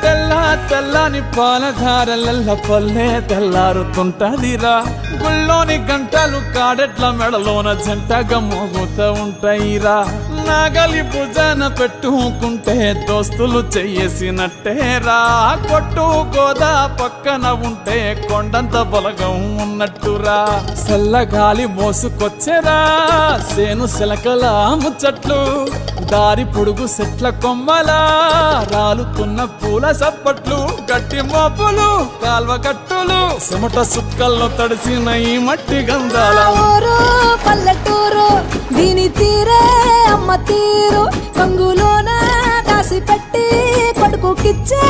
తెల్ల తెల్లని పాలధారలల్ల పల్లె తెల్లారుతుంటదిరా గుళ్ళోని గంటలు కాడెట్ల మెడలోన జంటగా మోగుతూ ఉంటాయిరా నాగలి భుజాన పెట్టుకుంటే దోస్తులు చెయ్యేసినట్టేరా కొట్టు గోదా పక్కన ఉంటే కొండంత బలగం ఉన్నట్టురా చల్లగాలి మోసుకొచ్చేరా సేను శిలకల ముచ్చట్లు దారి పొడుగు చెట్ల కొమ్మలా రాలుతున్న పూల సప్పట్లు గట్టి మోపులు కాల్వ గట్టులు చెమట సుక్కల్లో తడిసిన ఈ మట్టి గంధాల ఊరు పల్లెటూరు దీని తీరే అమ్మ తీరు కంగులోన దాసి పెట్టి కొడుకుకిచ్చే